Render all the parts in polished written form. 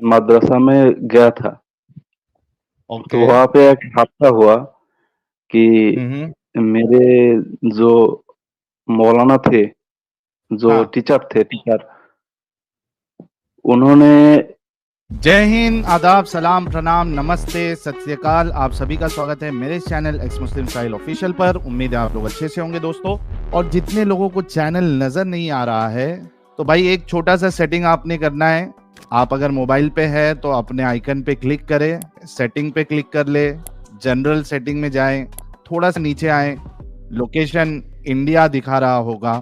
मदरसा में गया था, तो ओके। वहाँ पे एक हादसा हुआ कि हम्म। मेरे जो मौलाना थे, जो हाँ। टीचर, उन्होंने जय हिंद, आदाब, सलाम, प्रणाम, नमस्ते, सत श्री अकाल। आप सभी का स्वागत है मेरे चैनल एक्स मुस्लिम स्टाइल ऑफिशियल पर। उम्मीद है आप लोग अच्छे से होंगे दोस्तों। और जितने लोगों को चैनल नजर नहीं आ रहा है, तो भाई एक छोटा सा सेटिंग आपने करना है। आप अगर मोबाइल पे है तो अपने आइकन पे क्लिक करें, सेटिंग पे क्लिक कर ले, जनरल सेटिंग में जाएं, थोड़ा सा नीचे आए, लोकेशन इंडिया दिखा रहा होगा,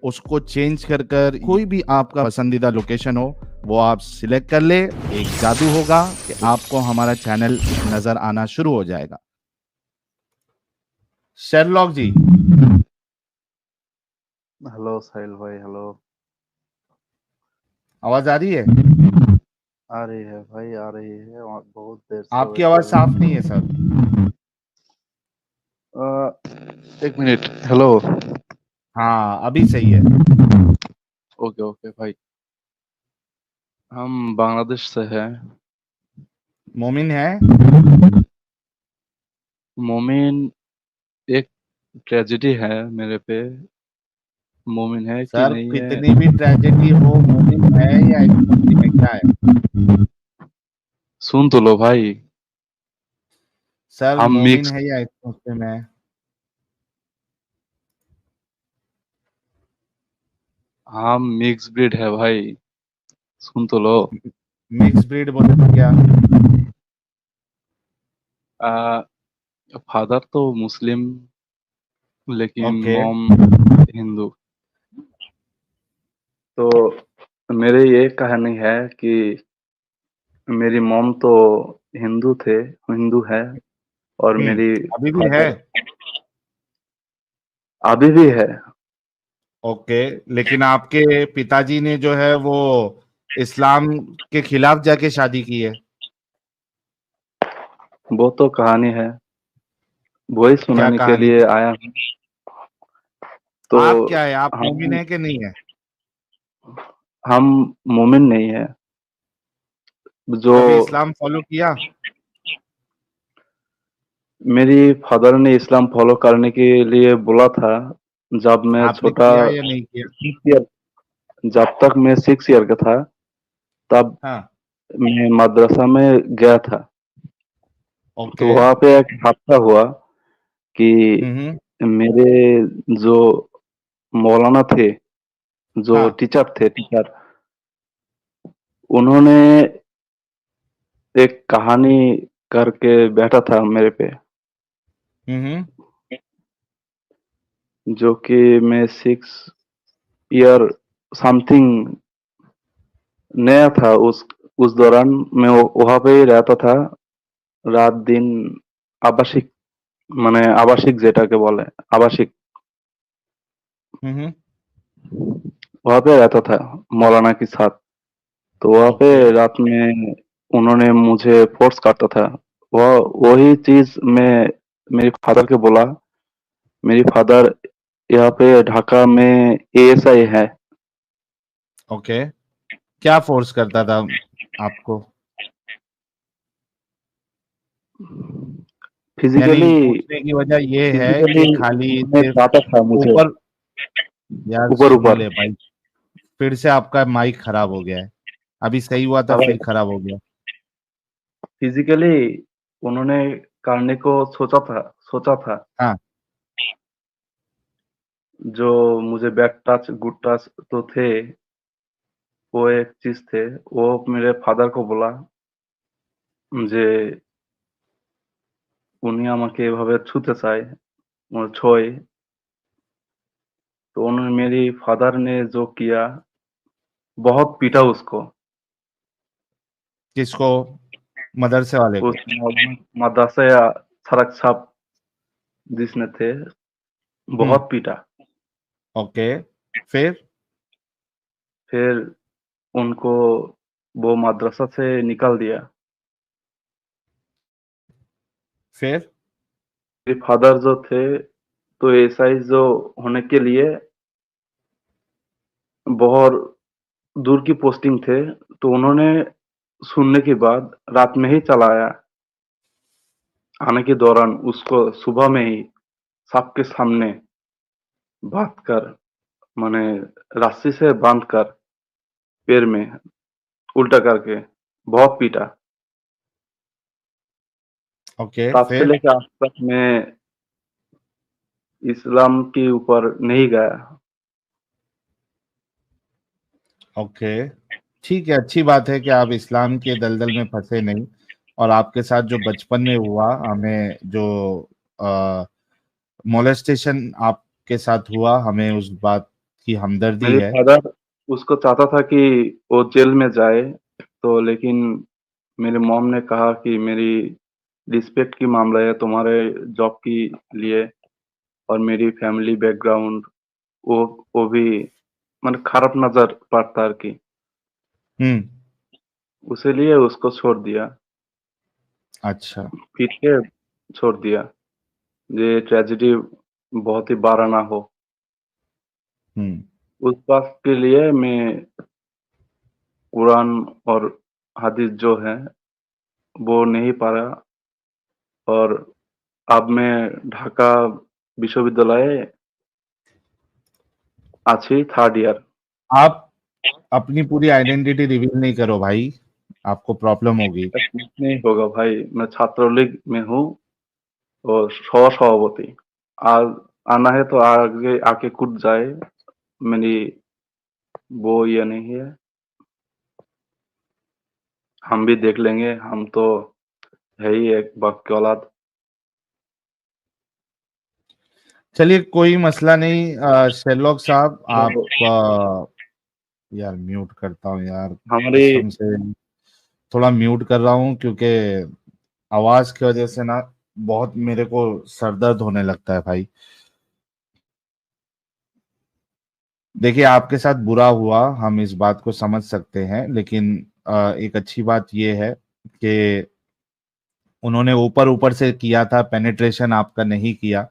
उसको चेंज कर कर कोई भी आपका पसंदीदा लोकेशन हो वो आप सिलेक्ट कर ले। एक जादू होगा कि आपको हमारा चैनल नजर आना शुरू हो जाएगा। शेरलॉक जी, हेलो साहिल भाई, हेलो। आवाज आ रही है? आ रही है भाई, आ रही है, और बहुत देर से आपकी वेट कर आवाज रहे साफ नहीं है सर। एक मिनट। हेलो। हाँ, अभी सही है। ओके ओके भाई, हम बांग्लादेश से हैं। मोमिन है? मोमिन, एक ट्रेजेडी है मेरे पे। मोमिन है कि सर नहीं है? कितनी भी ट्रेजेडी हो, मोमिन है या एक मुस्लिम है, क्या है? सुन तो लो भाई। सर हम मोमिन मिक्स है या एक मुस्लिम है? हम मिक्स ब्रीड है भाई, सुन तो लो। मिक्स ब्रीड बोले तो क्या? आ, फादर तो मुस्लिम, लेकिन ओके। मॉम हिंदू। तो मेरे ये कहानी है कि मेरी मॉम तो हिंदू है, और मेरी अभी भी है? फादर अभी भी है। ओके। लेकिन आपके पिताजी ने जो है वो इस्लाम के खिलाफ जाके शादी की है। वो तो कहानी है, वही क्या सुनाने के कहानी लिए है? आया हूँ। तो आप क्या है, आप मोमिन हम है कि नहीं है? हम मोमिन नहीं है। जो कभी इस्लाम फॉलो किया? मेरी फादर ने इस्लाम फॉलो करने के लिए बोला था, जब मैं आपने छोटा किया या नहीं किया? 6 ईयर जब तक मैं 6 ईयर का था, तब हाँ। मैं मदरसा में गया था। तो ओके। वहाँ पे एक हादसा हुआ कि हम्म। मेरे जो मौलाना थे, जो हाँ। टीचर, उन्होंने एक कहानी करके बैठा था मेरे पे, हम्म। जो कि मैं 6 ईयर समथिंग नया था। उस दौरान मैं वहाँ पे ही रहता था, रात दिन। आवासिक, মানে আবাসিক যেটাকে বলে, আবাসিক, हम्म। वहाँ पे रहता था मौलाना के साथ। तो वहाँ पे ओके। रात में उन्होंने मुझे फोर्स करता था। वह वही चीज मैं मेरे फादर को बोला। मेरी फादर यहाँ पे ढाका में एएसआई है। ओके। क्या फोर्स करता था आपको? यानी फिजिकली पूछने की वजह ये है फिजिकली कि खाली उन्होंने सिर्फ डांटा था मुझे, ऊपर। यार ऊपर सुन ऊपर। ले भाई, फिर से आपका माइक खराब हो गया है। अभी सही हुआ था, फिर आवाज खराब हो गया। फिजिकली उन्होंने करने को सोचा था। हाँ। जो मुझे बैड टच गुड टच तो थे, वो एक चीज थे। वो मेरे फादर को बोला যে উনি আমাকে এভাবে ছুতে চায়, ছোঁয়। तो उन्होंने मेरी फादर ने जो किया, बहुत पीटा उसको। किसको? मदरसे वाले उस को? मदरसा या सड़क छाप जिसने थे, हम्म। बहुत पीटा। ओके। फिर? फिर उनको वो मदरसा से निकाल दिया। फिर? मेरे फादर जो थे, तो एएसआई जो होने के लिए बहुत दूर की पोस्टिंग थे, तो उन्होंने सुनने के बाद रात में ही चला आया। आने के दौरान उसको सुबह में ही सबके सामने बांध कर, माने रस्सी से बांध कर पैर में उल्टा करके बहुत पीटा। ओके, तब से फिर? लेकर आज तक मैं इस्लाम के ऊपर नहीं गया। ओके, ठीक है, अच्छी बात है कि आप इस्लाम के दलदल में फंसे नहीं। और आपके साथ जो बचपन में हुआ, हमें जो मोलेस्टेशन आपके साथ हुआ, हमें उस बात की हमदर्दी मेरे है। फादर उसको चाहता था कि वो जेल में जाए, तो लेकिन मेरी मॉम ने कहा कि मेरी रिस्पेक्ट की मामला है तुम्हारे जॉब की लिए, और मेरी फैमिली बैकग्राउंड वो वो भी মানে খারাপ नजर पड़ता है कि हम्म। उसी लिए उसको छोड़ दिया। अच्छा। पीट के छोड़ दिया, ये ट्रेजेडी बहुत ही बड़ा ना हो। हम्म। उस बात के लिए मैं कुरान और हदीस जो है वो नहीं पढ़ा, और अब मैं ढाका विश्वविद्यालय आছি थर्ड ईयर। आप अपनी पूरी आइडेंटिटी रिवील नहीं करो भाई, आपको प्रॉब्लम होगी। नहीं होगा भाई, मैं छात्रलीग में हूँ और सह सभापति। आज आना है तो आगे आके कूद जाए, मेरी वो ये नहीं है, हम भी देख लेंगे, हम तो है ही एक बाप की औलाद। चलिए, कोई मसला नहीं। शेरलॉक साहब, आप तो यार म्यूट करता हूँ यार, हमारी कसम से थोड़ा म्यूट कर रहा हूँ, क्योंकि आवाज की वजह से ना बहुत मेरे को सर दर्द होने लगता है भाई। देखिए, आपके साथ बुरा हुआ, हम इस बात को समझ सकते हैं, लेकिन एक अच्छी बात यह है कि उन्होंने ऊपर ऊपर से किया था, पेनिट्रेशन आपका नहीं किया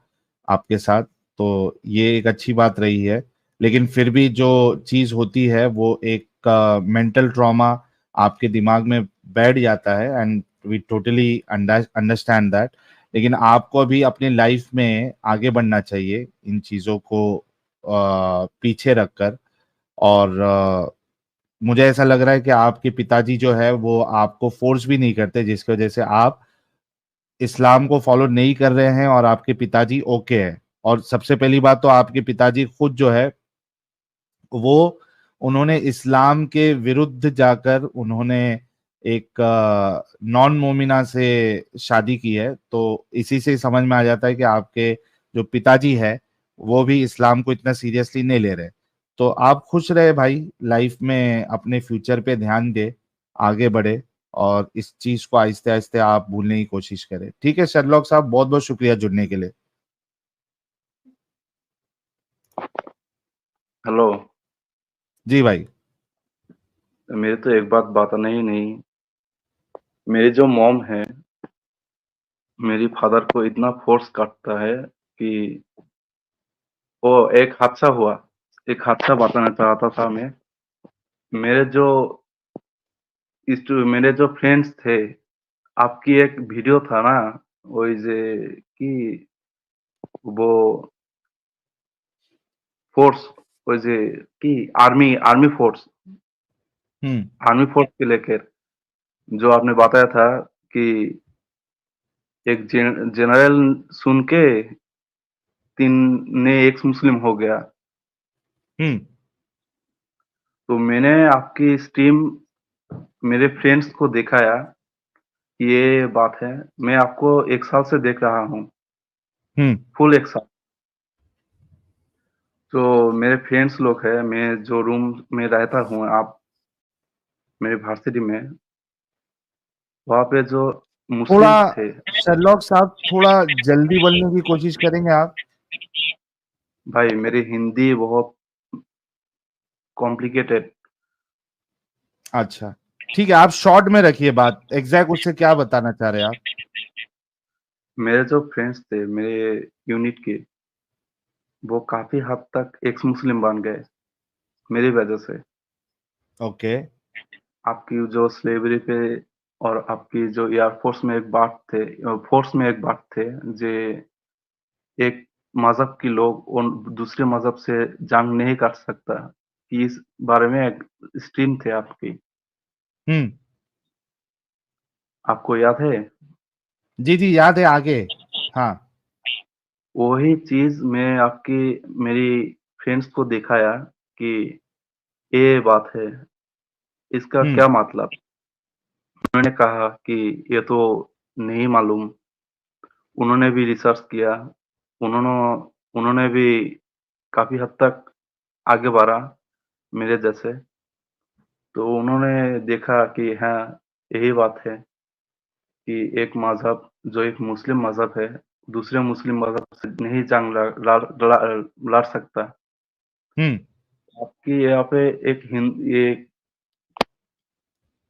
आपके साथ, तो ये एक अच्छी बात रही है। लेकिन फिर भी जो चीज होती है वो एक मेंटल ट्रॉमा आपके दिमाग में बैठ जाता है, and we totally understand that. लेकिन आपको अभी अपनी लाइफ में आगे बढ़ना चाहिए, इन चीजों को पीछे रखकर। और मुझे ऐसा लग रहा है कि आपके पिताजी जो है वो आपको फोर्स भी नहीं करते, जिसकी वजह से आप इस्लाम को फॉलो नहीं कर रहे हैं, और आपके पिताजी ओके है। और सबसे पहली बात तो आपके पिताजी खुद जो है वो, उन्होंने इस्लाम के विरुद्ध जाकर उन्होंने एक नॉन मोमिना से शादी की है, तो इसी से समझ में आ जाता है कि आपके जो पिताजी है वो भी इस्लाम को इतना सीरियसली नहीं ले रहे। तो आप खुश रहे भाई, लाइफ में अपने फ्यूचर पे ध्यान दे, आगे बढ़े, और इस चीज को आहिस्ते आहिस्ते आप भूलने की कोशिश करें। ठीक है शर्लॉक साहब, बहुत बहुत शुक्रिया जुड़ने के लिए। हेलो। जी भाई। मेरे तो एक बात बताना ही नहीं, मेरी जो मॉम है मेरी फादर को इतना फोर्स करता है कि वो एक हादसा हुआ, एक हादसा बताना चाहता था मैं। मेरे जो मेरे जो फ्रेंड्स थे, आपकी एक वीडियो था ना, ওই যে কি वो फोर्स, ওই যে কি आर्मी आर्मी फोर्स, हम्म। आर्मी फोर्स के लेकर जो आपने बताया था कि एक जनरल सुन के 3 ने एक्स मुस्लिम हो गया। हम्म। तो मैंने आपकी स्ट्रीम मेरे फ्रेंड्स को दिखाया, ये बात है। मैं आपको 1 साल से देख रहा हूँ, हम्म। फुल 1 साल। जो मेरे फ्रेंड्स लोग हैं, मैं जो रूम में रहता हूँ, आप मेरे वर्सिटी में, वहाँ पे जो थोड़ा, मुस्लिम्स थे। शर्लॉक साहब थोड़ा जल्दी बोलने की कोशिश करेंगे आप? भाई मेरी हिंदी बहुत कॉम्प्लिकेटेड। अच्छा, ठीक है, आप शॉर्ट में रखिए बात, एग्जैक्ट उससे क्या बताना चाह रहे हैं आप? मेरे जो फ्रेंड्स थे मेरे यूनिट के, वो काफ़ी हद तक एक्स मुस्लिम बन गए मेरी वजह से। ओके। आपकी जो स्लेवरी पे और आपकी जो एयरफोर्स में एक बात थे, फोर्स में एक बात थे जे एक मजहब के लोग उन दूसरे मजहब से जंग नहीं कर सकता, कि इस बारे में एक स्ट्रीम थे आपकी, हम्म। आपको याद है? जी जी याद है, आगे। हाँ। वही चीज मैं आपकी मेरी फ्रेंड्स को दिखाया कि ये बात है, इसका हम्म। क्या मतलब। उन्होंने कहा कि ये तो नहीं मालूम। उन्होंने भी रिसर्च किया, उन्होंने उन्होंने भी काफी हद तक आगे बढ़ा मेरे जैसे। तो उन्होंने देखा कि हाँ, यही बात है कि एक मजहब जो एक मुस्लिम मजहब है, दूसरे मुस्लिम मजहब से नहीं जंग लड़ सकता। हम्म। आपकी यहाँ पे ये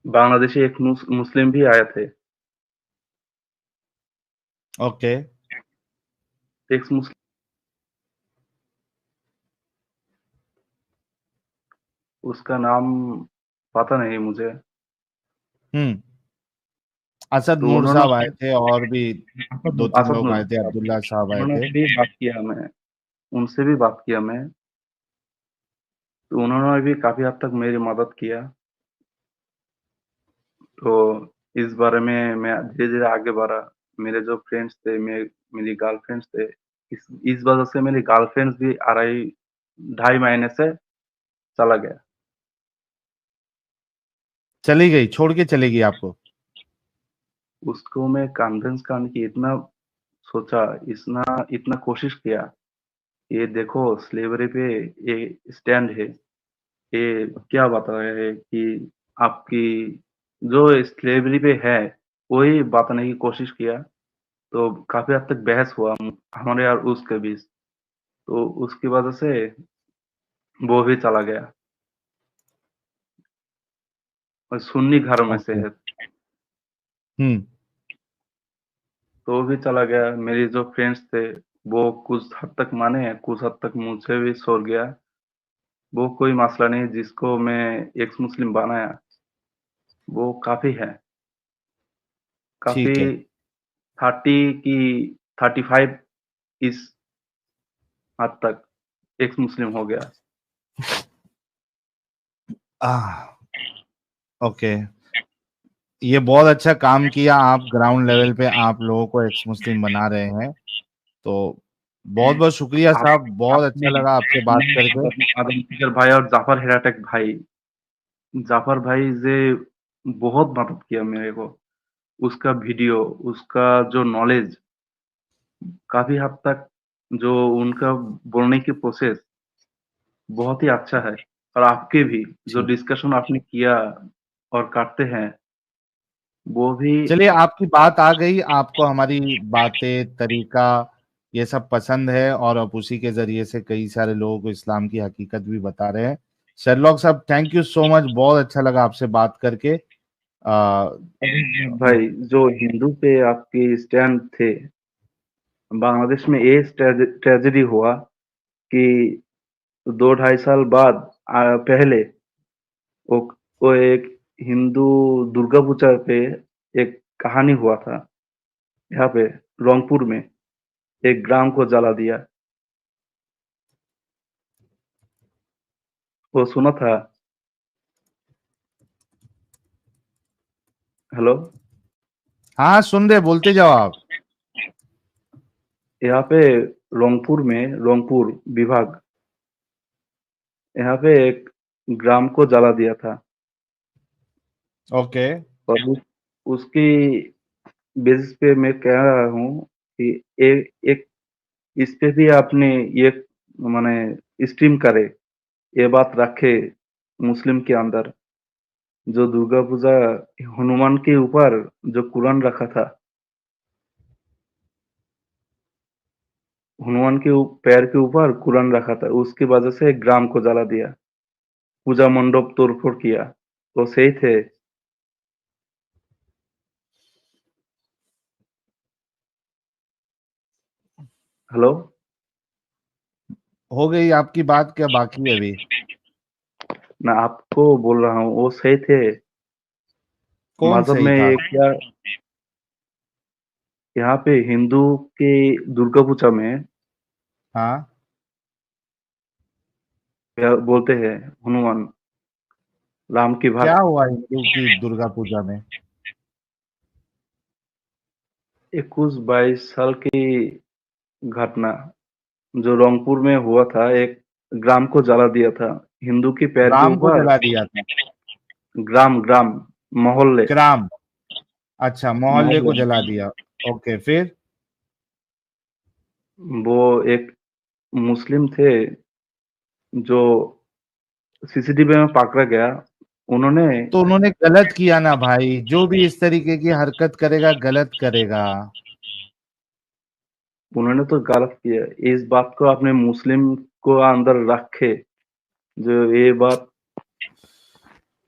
बांग्लादेशी एक मुस्लिम भी आए थे, ओके। एक मुस्लिम, उसका नाम पता नहीं मुझे। हम्म। असद तो नूर उन्होंने साहब आए थे, और भी दो तीन असद लोग नूर आए थे, साहब, अब्दुल्ला साहब आए उन्होंने थे। भी बात किया मैं, उनसे भी बात किया मैं। तो उन्होंने भी काफी हद तक मेरी मदद किया। तो इस बारे में मैं धीरे धीरे आगे बढ़ा। मेरे जो फ्रेंड्स थे, मेरी गर्लफ्रेंड्स थे, इस वजह से मेरी गर्लफ्रेंड्स भी 2.5 महीने से चला गया। चली गई, छोड़ के चली गई आपको? उसको मैं कन्विंस करने की इतना सोचा, इतना इतना कोशिश किया, ये देखो स्लेवरी पे ये स्टैंड है, ये क्या बता रहे हैं कि आपकी जो स्लेवरी पे है वही बताने की कोशिश किया। तो काफी हद तक बहस हुआ हमारे और उसके बीच। तो उसकी वजह से वो भी चला गया, और सुन्नी घर में से ओके। है। हम्म। तो वो भी चला गया। मेरी जो फ्रेंड्स थे वो कुछ हद तक माने, कुछ हद तक मुझसे भी छोड़ गया। वो कोई मसला नहीं, जिसको मैं एक्स मुस्लिम बनाया वो काफी है, काफी। ठीक है। 30 की 35 इस हद तक एक्स मुस्लिम हो गया। आ ओके। ये बहुत अच्छा काम किया, आप ग्राउंड लेवल पे आप लोगों को एक्स मुस्लिम बना रहे हैं। तो बहुत बहुत शुक्रिया आप साहब, बहुत अच्छा आपने लगा आपसे बात करके। आदम फिकर भाई और जाफर हेराटेक भाई, जाफर भाई से बहुत मदद किया मेरे को। उसका वीडियो, उसका जो नॉलेज, काफी हद तक जो उनका बोलने की प्रोसेस बहुत ही अच्छा है। और आपके भी जो ठीक। डिस्कशन आपने किया और करते हैं वो भी। चलिए, आपकी बात आ गई, आपको हमारी बातें, तरीका, ये सब पसंद है, और आप उसी के जरिए से कई सारे लोगों को इस्लाम की हकीकत भी बता रहे हैं। शर्लॉक साहब, थैंक यू सो मच, बहुत अच्छा लगा आपसे बात करके। आ, भाई जो हिंदू पे आपके स्टैंड थे, बांग्लादेश में ये ट्रेजेडी हुआ कि 2-2.5 साल बाद पहले वो वो एक हिंदू दुर्गा पूजा पे एक कहानी हुआ था, यहाँ पे रंगपुर में एक ग्राम को जला दिया। वो सुना था? हेलो? हाँ, सुन रहे, बोलते जाओ आप। यहाँ पे रंगपुर में, रंगपुर विभाग, यहाँ पे एक ग्राम को जला दिया था। ओके। और उसकी बेसिस पे मैं कह रहा हूँ कि एक इस पे भी आपने ये माने स्ट्रीम करे, ये बात रखे मुस्लिम के अंदर। जो दुर्गा पूजा हनुमान के ऊपर जो कुरान रखा था, हनुमान के पैर के ऊपर कुरान रखा था, उसकी वजह से ग्राम को जला दिया, पूजा मंडप तोड़फोड़ किया। तो सही थे। हेलो? हो गई आपकी बात, क्या बाकी है अभी? मैं आपको बोल रहा हूँ वो सही थे। कौन मज़हब सही में था? ये क्या, यहाँ पे हिंदू के दुर्गा पूजा में हाँ, क्या बोलते हैं, हनुमान राम की क्या भक्त। हुआ हिंदू की दुर्गा पूजा में? 21-22 साल की घटना जो रंगपुर में हुआ था, एक ग्राम को जला दिया था हिंदू की पैर के राम को ऊपर। जला दिया था? ग्राम ग्राम मोहल्ले ग्राम, अच्छा, मोहल्ले मोहल्ले को जला दिया। ओके, फिर? वो एक मुस्लिम थे जो सीसीटीवी में पकड़ा गया। उन्होंने तो उन्होंने गलत किया ना भाई, जो भी इस तरीके की हरकत करेगा गलत करेगा। उन्होंने तो गलत किया। इस बात को अपने मुस्लिम को अंदर रखे, जो ये बात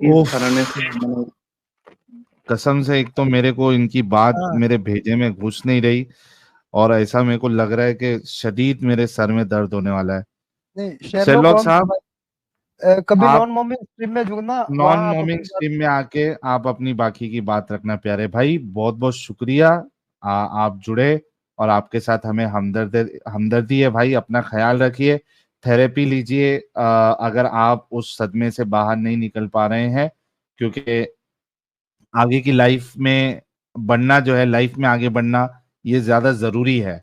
इस ओफ, घराने से मैंने। कसम से एक तो मेरे को इनकी बात हाँ, मेरे भेजे में घुस नहीं रही, और ऐसा मेरे को लग रहा है कि शदीद मेरे सर में दर्द होने वाला है। नहीं शेरलॉक शेरलॉक होम्स साहब, कभी आप नॉन मोमिन स्ट्रीम में जुड़ना, नॉन वहाँ आप मोमिंग अपनी बात। स्ट्रीम में आके आप अपनी बाकी की बात रखना प्यारे भाई, बहुत बहुत शुक्रिया। आप जुड़े, और आपके साथ हमें हमदर्दी है भाई, अपना ख्याल रखिए, थेरेपी लीजिए। अगर आप उस सदमे से बाहर नहीं निकल पा रहे हैं, क्योंकि आगे की लाइफ में बढ़ना जो है, लाइफ में आगे बढ़ना ये ज्यादा जरूरी है।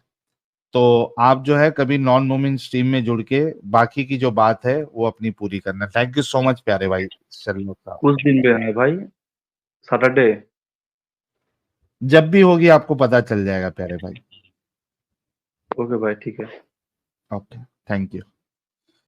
तो आप जो है कभी नॉन मोमिन स्ट्रीम में जुड़ के बाकी की जो बात है वो अपनी पूरी करना। थैंक यू सो मच प्यारे भाई शर्लोक साहब। उस दिन भी है भाई, सैटरडे। जब भी होगी आपको पता चल जाएगा प्यारे भाई। ओके भाई, ठीक है। Okay, thank you.